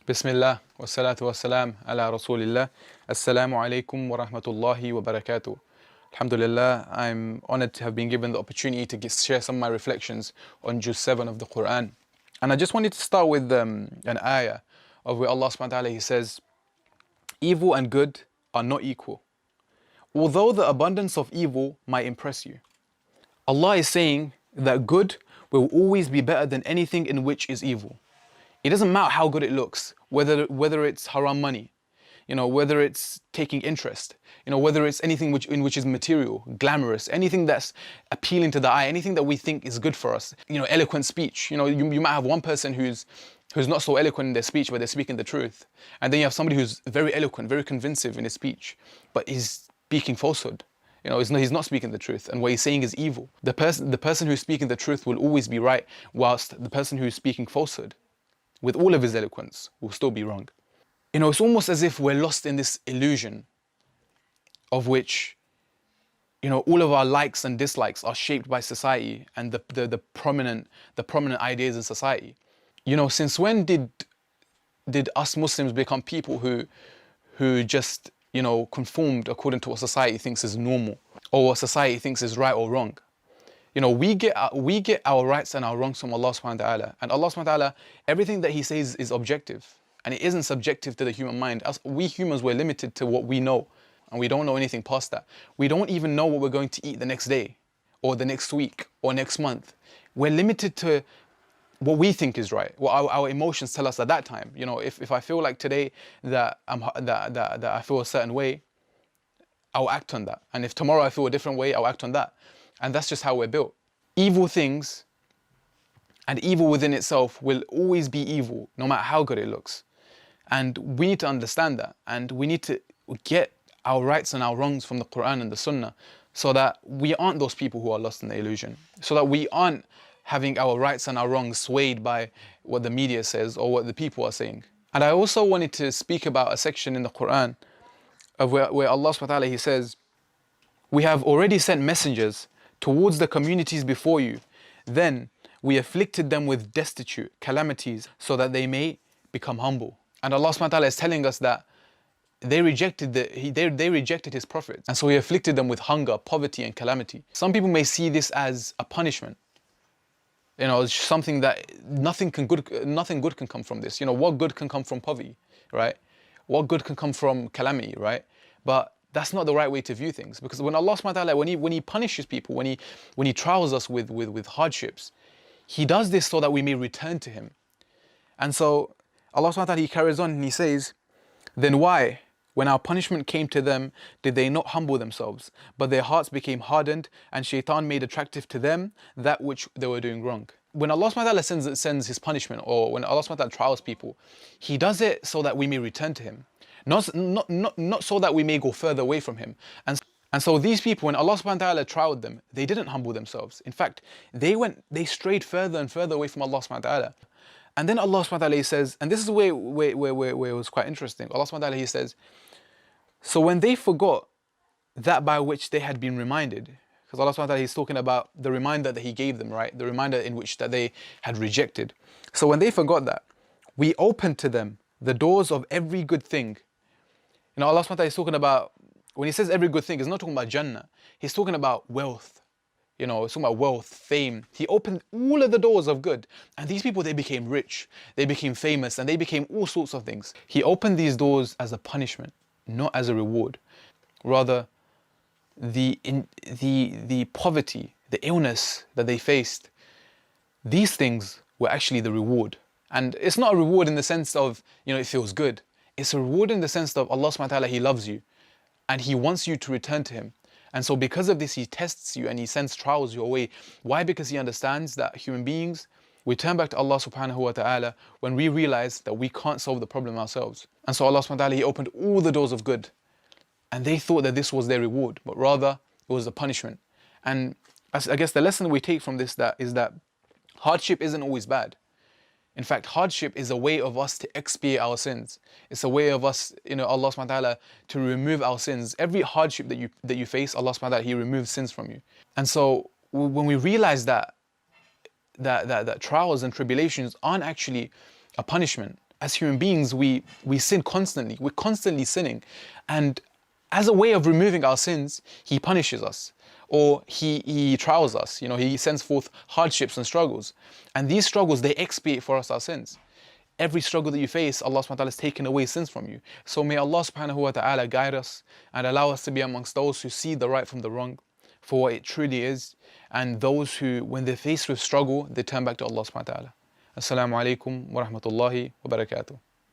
Bismillah, wassalatu wassalam ala Rasulillah. Assalamu alaikum wa rahmatullahi wa barakatuh. Alhamdulillah, I'm honored to have been given the opportunity to share some of my reflections on Juz 7 of the Quran. And I just wanted to start with an ayah of where Allah subhanahu wa ta'ala, He says, evil and good are not equal, although the abundance of evil might impress you. Allah is saying that good will always be better than anything in which is evil. It doesn't matter how good it looks, whether it's haram money, whether it's taking interest, whether it's anything in which is material, glamorous, anything that's appealing to the eye, anything that we think is good for us. Eloquent speech. You might have one person who's not so eloquent in their speech, but they're speaking the truth, and then you have somebody who's very eloquent, very convincing in his speech, but he's speaking falsehood. He's not speaking the truth, and what he's saying is evil. The person who's speaking the truth will always be right, whilst the person who's speaking falsehood, with all of his eloquence, will still be wrong. It's almost as if we're lost in this illusion of which, all of our likes and dislikes are shaped by society and the prominent ideas in society. Since when did us Muslims become people who just, conformed according to what society thinks is normal, or what society thinks is right or wrong? We get our rights and our wrongs from Allah subhanahu wa ta'ala. And Allah subhanahu wa ta'ala, everything that He says is objective. And it isn't subjective to the human mind. We humans, we're limited to what we know. And we don't know anything past that. We don't even know what we're going to eat the next day, or the next week, or next month. We're limited to what we think is right, what our emotions tell us at that time. If I feel like today that I feel a certain way, I'll act on that. And if tomorrow I feel a different way, I'll act on that. And that's just how we're built. Evil things and evil within itself will always be evil, no matter how good it looks. And we need to understand that. And we need to get our rights and our wrongs from the Quran and the Sunnah, so that we aren't those people who are lost in the illusion. So that we aren't having our rights and our wrongs swayed by what the media says or what the people are saying. And I also wanted to speak about a section in the Quran of where Allah subhanahu wa ta'ala, He says, "We have already sent messengers towards the communities before you. Then we afflicted them with destitute calamities so that they may become humble." And Allah subhanahu wa ta'ala is telling us that they rejected His prophets. And so He afflicted them with hunger, poverty and calamity. Some people may see this as a punishment. It's something that nothing good can come from this. What good can come from poverty, right? What good can come from calamity, right? But that's not the right way to view things, because when Allah subhanahu wa ta'ala, when He punishes people, when He trials us with hardships, He does this so that we may return to Him. And so Allah subhanahu wa ta'ala, He carries on and He says, "Then why, when our punishment came to them, did they not humble themselves, but their hearts became hardened, and shaitan made attractive to them that which they were doing wrong?" When Allah subhanahu wa ta'ala sends His punishment, or when Allah subhanahu wa ta'ala trials people, He does it so that we may return to Him. Not so that we may go further away from Him. And so these people, when Allah subhanahu wa ta'ala trialed them, they didn't humble themselves. In fact, they strayed further and further away from Allah subhanahu wa ta'ala. And then Allah subhanahu wa ta'ala, He says, and this is where it was quite interesting. Allah subhanahu wa ta'ala, He says, "So when they forgot that by which they had been reminded," because Allah subhanahu wa ta'ala, He's talking about the reminder that He gave them, right? The reminder in which that they had rejected. "So when they forgot that, we opened to them the doors of every good thing." Allah subhanahu wa ta'ala is talking about, when He says every good thing, He's not talking about Jannah. He's talking about wealth. He's talking about wealth, fame. He opened all of the doors of good. And these people, they became rich, they became famous, and they became all sorts of things. He opened these doors as a punishment, not as a reward. Rather, the poverty, the illness that they faced, these things were actually the reward. And it's not a reward in the sense of, it feels good. It's a reward in the sense of Allah subhanahu wa ta'ala, He loves you and He wants you to return to Him. And so because of this, He tests you and He sends trials your way. Why? Because He understands that human beings, we turn back to Allah subhanahu wa ta'ala when we realize that we can't solve the problem ourselves. And so Allah subhanahu wa ta'ala, He opened all the doors of good. And they thought that this was their reward, but rather it was a punishment. And I guess the lesson we take from this is that hardship isn't always bad. In fact, hardship is a way of us to expiate our sins. It's a way of us, Allah subhanahu wa ta'ala, to remove our sins. Every hardship that you face, Allah subhanahu wa ta'ala, He removes sins from you. And so when we realize that trials and tribulations aren't actually a punishment, as human beings, we sin constantly. We're constantly sinning. And as a way of removing our sins, He punishes us, or He trials us. He sends forth hardships and struggles. And these struggles, they expiate for us our sins. Every struggle that you face, Allah subhanahu wa ta'ala has taken away sins from you. So may Allah subhanahu wa ta'ala guide us and allow us to be amongst those who see the right from the wrong for what it truly is, and those who, when they're faced with struggle, they turn back to Allah subhanahu wa ta'ala. Assalamu alaikum wa rahmatullahi wa barakatuh.